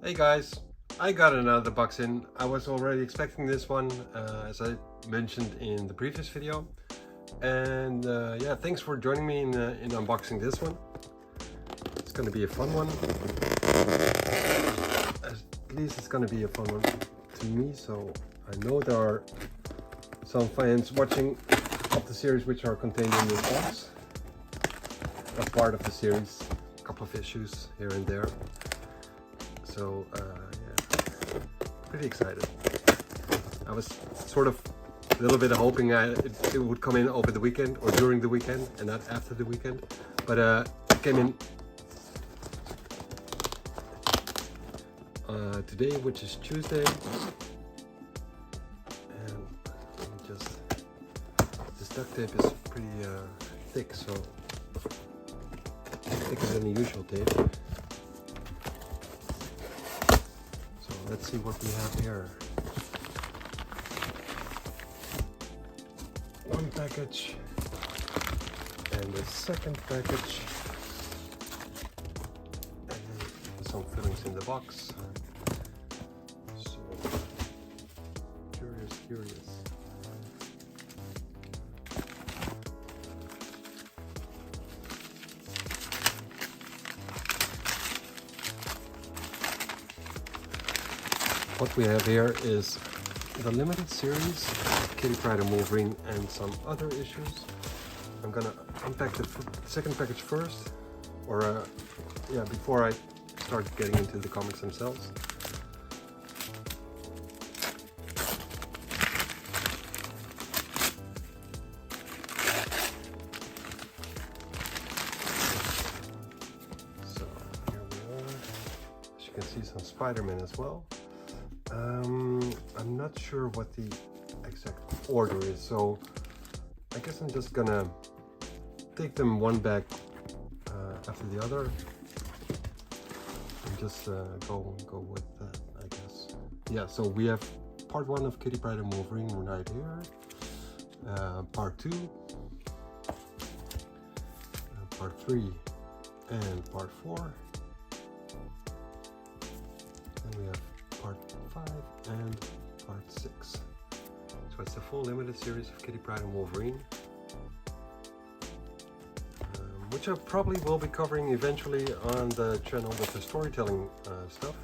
Hey guys, I got another box in. I was already expecting this one, as I mentioned in the previous video. And yeah, thanks for joining me in unboxing this one. It's gonna be a fun one. At least it's gonna be a fun one to me. So I know there are some fans watching of the series which are contained in this box. A part of the series, a couple of issues here and there. So yeah, pretty excited. I was sort of a little bit hoping it would come in over the weekend or during the weekend and not after the weekend, but it came in today, which is Tuesday. And let me just, this duct tape is pretty thick, so thicker than the usual tape. Let's see what we have here. One package and the second package, and some fillings in the box. So curious. What we have here is the limited series, Kitty Pryde and Wolverine, and some other issues. I'm gonna unpack the second package first, or yeah, before I start getting into the comics themselves. So here we are. As you can see, some Spider-Man as well. I'm not sure what the exact order is, so I guess I'm just gonna take them one bag after the other and just go with that, I guess. Yeah, so we have part 1 of Kitty Pryde and Wolverine right here, part 2, part 3, and part 4. Then we have part 5 and part 6. So it's the full limited series of Kitty Pryde and Wolverine, which I probably will be covering eventually on the channel with the storytelling stuff,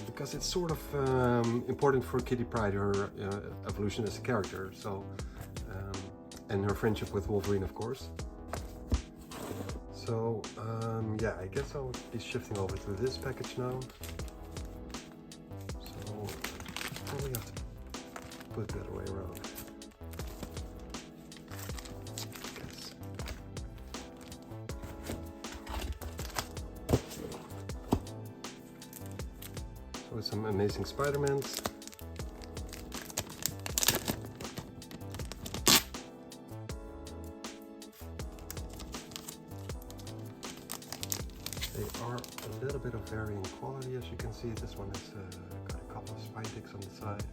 because it's sort of important for Kitty Pryde, her evolution as a character, so and her friendship with Wolverine, of course. So yeah, I guess I'll be shifting over to this package now. Probably have to put that away around. So with some amazing Spider-Mans. They are a little bit of varying quality, as you can see. This one is got a couple of spine ticks on the side.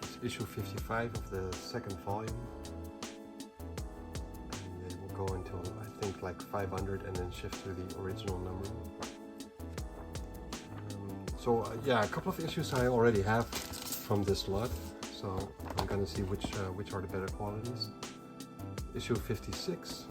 It's issue 55 of the second volume. And they will go until, I think, like 500 and then shift to the original numbering. So yeah, a couple of issues I already have from this lot. So I'm gonna see which are the better qualities. Issue 56.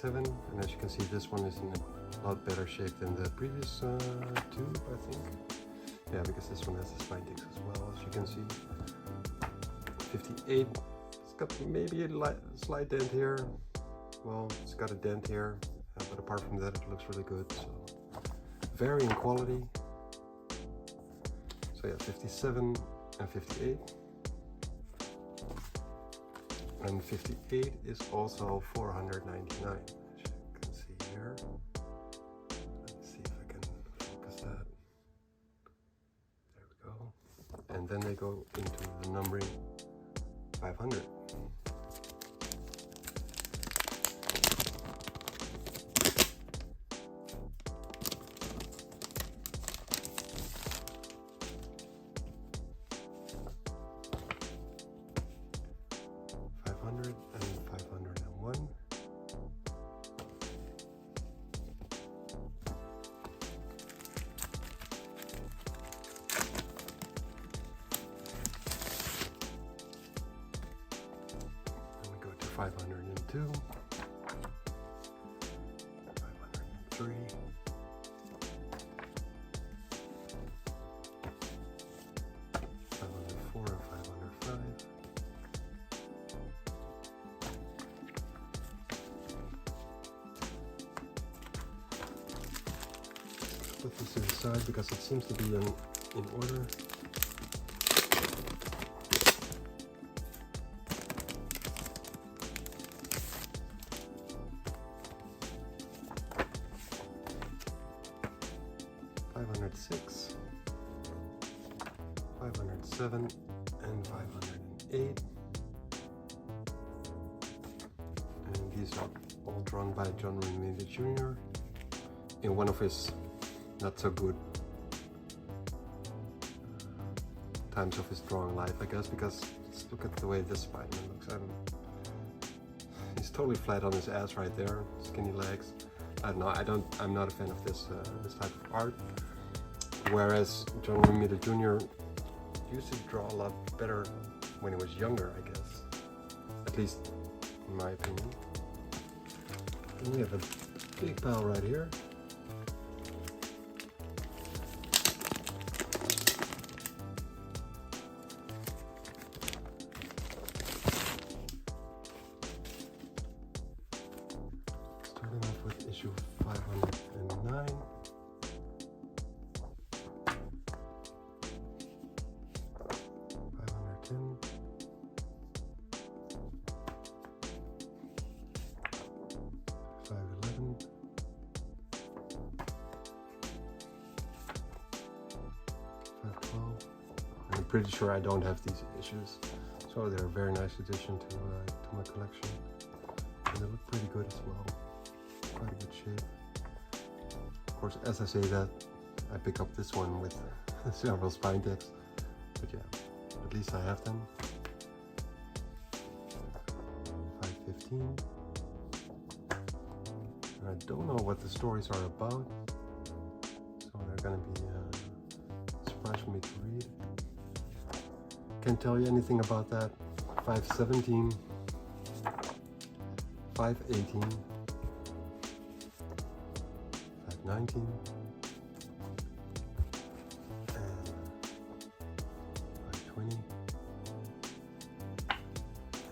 And as you can see, this one is in a lot better shape than the previous two, I think. Yeah, because this one has the spine ticks as well, as you can see. 58, it's got maybe a slight dent here. Well, it's got a dent here, but apart from that, it looks really good. So, varying quality. So yeah, 57 and 58. And 58 is also $499, as you can see here. Let's see if I can focus that. There we go. And then they go into the numbering 500. 502, 503, 504 and 505. Put this to the side because it seems to be in order. $506, $507, and $508. And these are all drawn by John Romita Jr. in one of his not so good times of his drawing life, I guess, because let's look at the way this Spider-Man looks. He's totally flat on his ass right there, skinny legs. I don't know, I'm not a fan of this type of art. Whereas John Romita Jr. used to draw a lot better when he was younger, I guess. At least in my opinion. And we have a big pile right here. Starting off with issue 509. 510. 511. 512. I'm pretty sure I don't have these issues, so they're a very nice addition to my collection, and they look pretty good as well. Quite a good shape. Of course, as I say that, I pick up this one with several spine decks, but yeah, at least I have them. 515. And I don't know what the stories are about, so they're gonna be a surprise for me to read. Can't tell you anything about that. 517. 518. 519. And 520.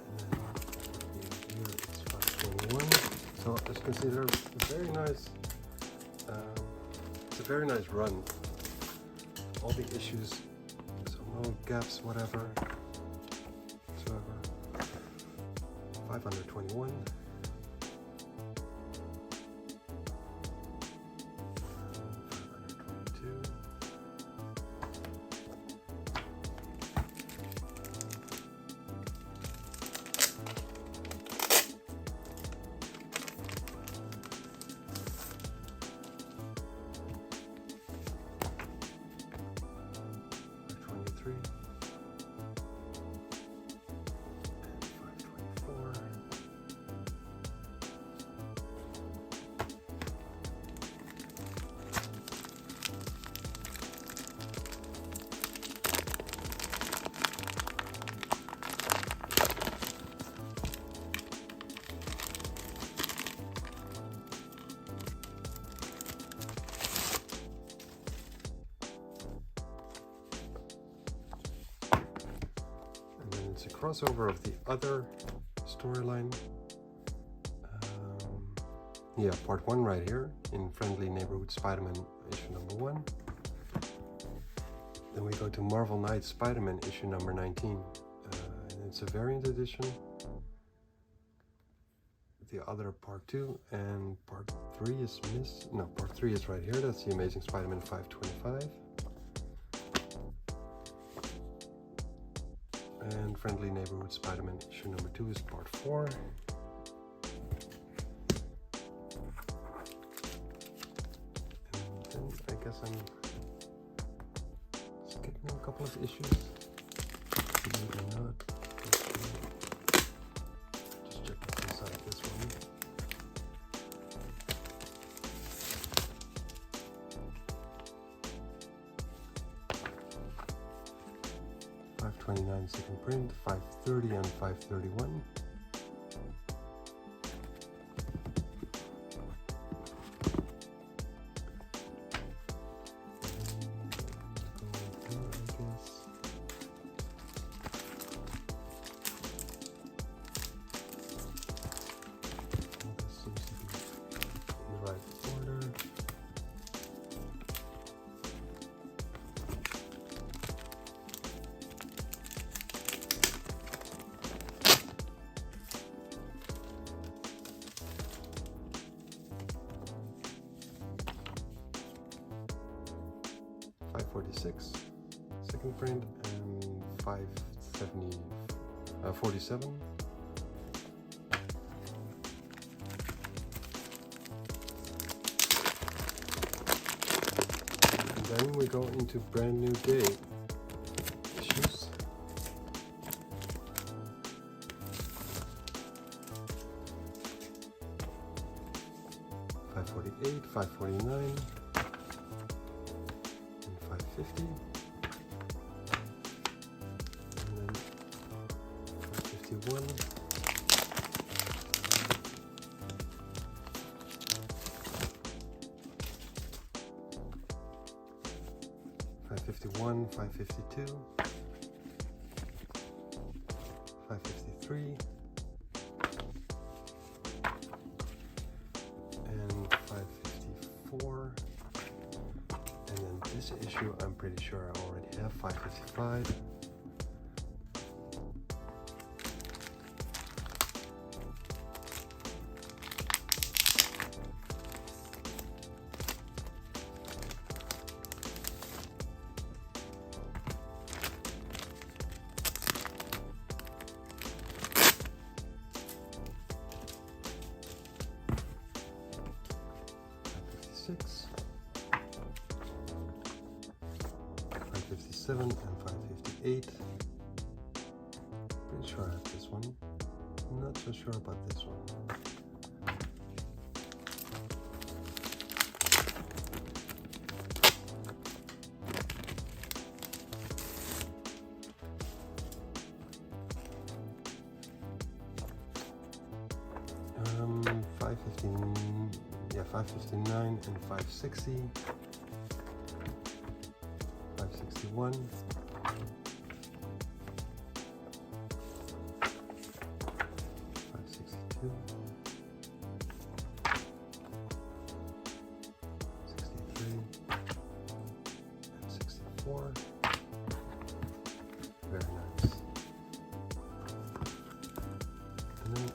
And then here it's 521. So as you can see, they're very nice. It's a very nice run. All the issues, so no gaps, whatever. Whatsoever. 521. 523. It's a crossover of the other storyline. Yeah, part 1 right here in Friendly Neighborhood Spider-Man issue number 1. Then we go to Marvel Knights Spider-Man issue number 19. And it's a variant edition. The other part 2 and part 3 is missed. No, part 3 is right here. That's the Amazing Spider-Man 525. And Friendly Neighborhood Spider-Man issue number 2 is part 4. And then I guess I'm skipping a couple of issues. Maybe not. Just check what's inside this one. $529 second print, $530 and $531. 556, second print, and 47. And then we go into Brand New Day issues. $548, $549, and $550, and then $551, $551, $552, $553, and $554, and then this issue I'm pretty sure I already have, $555, $556, $557, and $558. Pretty sure I have this one. I'm not so sure about this one. $559 and $560, $561, $562, $63, and $64. Very nice. And then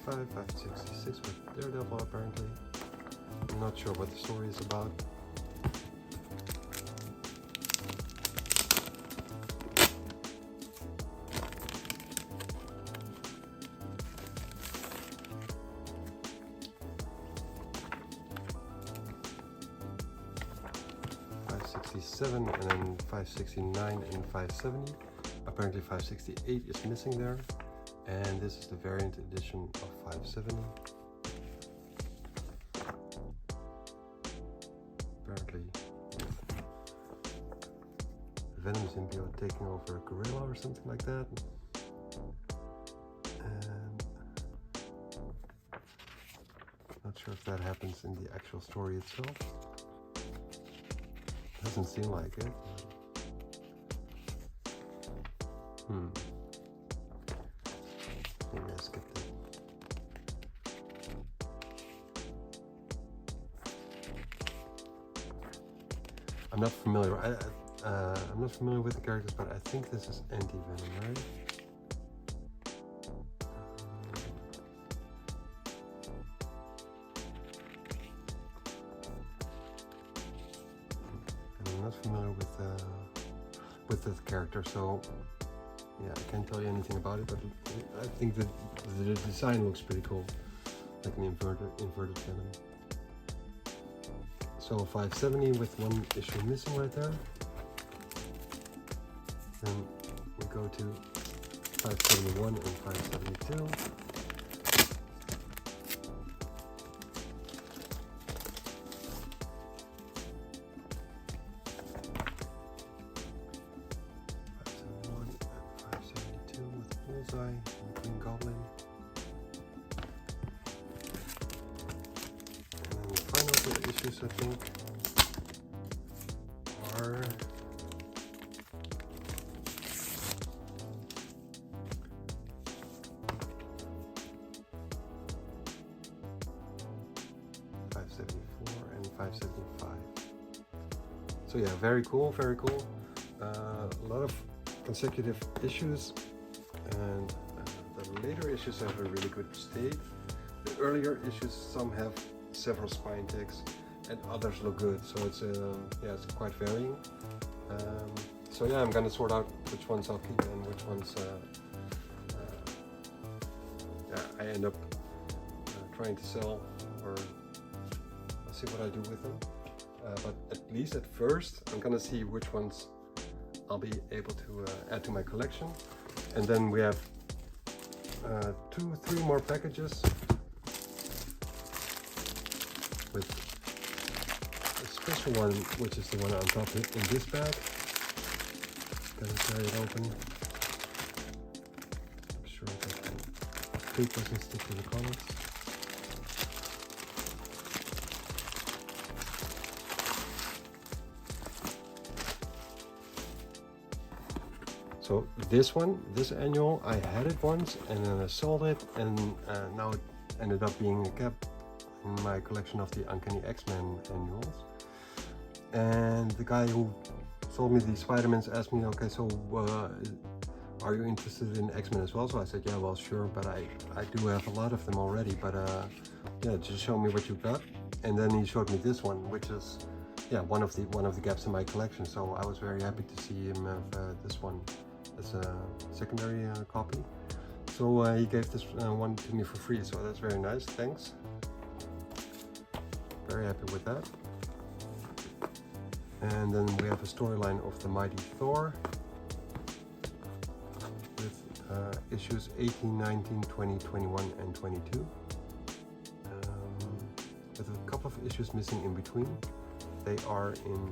$566 with Daredevil apparently. I'm not sure what the story is about. $567 and then $569 and $570. Apparently $568 is missing there. And this is the variant edition of $570. Apparently Venom symbiote taking over a gorilla or something like that. And not sure if that happens in the actual story itself. Doesn't seem like it. Maybe I skipped it. I'm not familiar. I'm not familiar with the characters, but I think this is anti-venom, right? And I'm not familiar with this character, so yeah, I can't tell you anything about it. But I think that the design looks pretty cool, like an inverted venom. So 570 with one issue missing right there. Then we go to 571 and 572. And Green Goblin. And then the final two issues, I think, are So yeah, very cool, very cool. A lot of consecutive issues, and the later issues have a really good state. The earlier issues, some have several spine ticks, and others look good. So it's yeah, it's quite varying. So yeah, I'm gonna sort out which ones I'll keep and which ones yeah, I end up trying to sell, or I'll see what I do with them. But at least at first, I'm gonna see which ones I'll be able to add to my collection. And then we have 2-3 more packages with a special one, which is the one on top in this bag. Gonna tear it open. I'm sure that the tape doesn't stick to the comics. So this one, this annual, I had it once and then I sold it, and now it ended up being a gap in my collection of the Uncanny X-Men annuals. And the guy who sold me these Spider-Mans asked me, okay, so are you interested in X-Men as well? So I said, yeah, well, sure, but I do have a lot of them already, but yeah, just show me what you got. And then he showed me this one, which is, yeah, one of the gaps in my collection. So I was very happy to see him have this one as a secondary copy. So he gave this one to me for free, so that's very nice, thanks. Very happy with that. And then we have a storyline of the Mighty Thor with issues 18, 19, 20, 21 and 22. With a couple of issues missing in between. They are in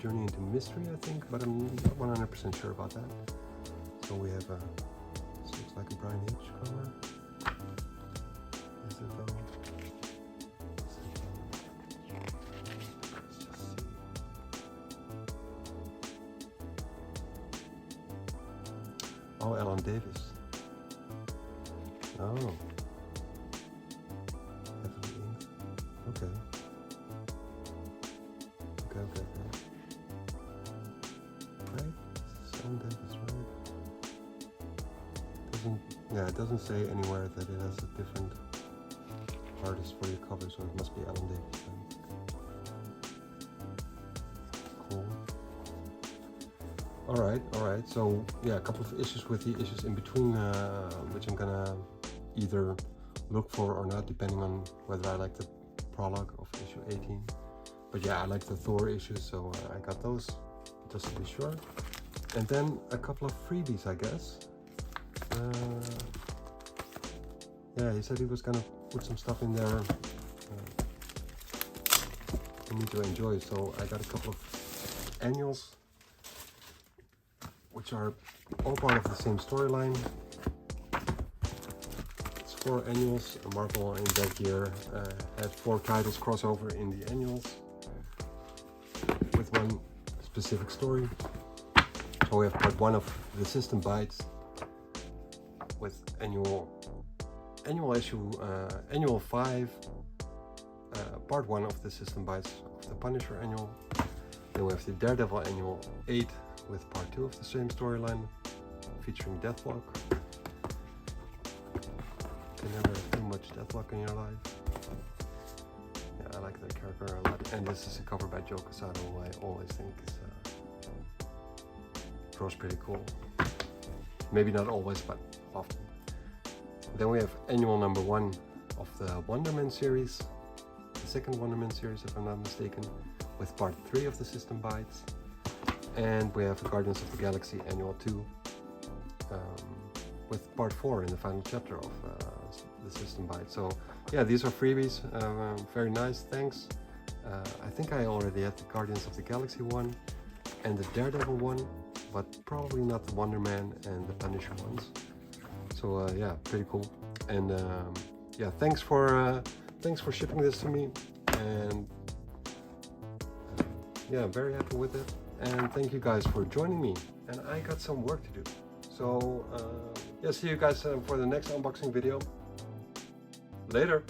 Journey into Mystery, I think, but I'm not 100% sure about that. So we have a, this looks like a Brian H cover. Is it though? Let's just see. Oh, Alan Davis. Oh. Heavily inked. Okay. Okay. Right? Alan Davis, right? Yeah, it doesn't say anywhere that it has a different artist for your cover, so it must be Alan Davis then. Cool. Alright, so yeah, a couple of issues with the issues in between, which I'm gonna either look for or not, depending on whether I like the prologue of issue 18. But yeah, I like the Thor issues, so I got those, just to be sure. And then a couple of freebies, I guess. Yeah, he said he was gonna put some stuff in there for me to enjoy, so I got a couple of annuals, which are all part of the same storyline. It's 4 annuals. Marvel in that year had 4 titles crossover in the annuals with one specific story. So we have part 1 of the System Bites with annual issue, annual 5, part 1 of the System Bites of the Punisher annual. Then we have the Daredevil annual 8 with part 2 of the same storyline featuring Deathlock. You can never have too much Deathlock in your life. Yeah, I like that character a lot. And this is a cover by Joe Quesada, who I always think is draws pretty cool. Maybe not always, but often. Then we have annual number 1 of the Wonder Man series, the second Wonder Man series if I'm not mistaken, with part 3 of the System Bites. And we have Guardians of the Galaxy annual 2 with part 4 in the final chapter of the System Bites. So yeah, these are freebies, very nice, thanks. I think I already had the Guardians of the Galaxy one and the Daredevil one, but probably not the Wonder Man and the Punisher ones. So yeah, pretty cool. And yeah, thanks for shipping this to me, and yeah, I'm very happy with it. And thank you guys for joining me. And I got some work to do. So yeah, see you guys for the next unboxing video. Later.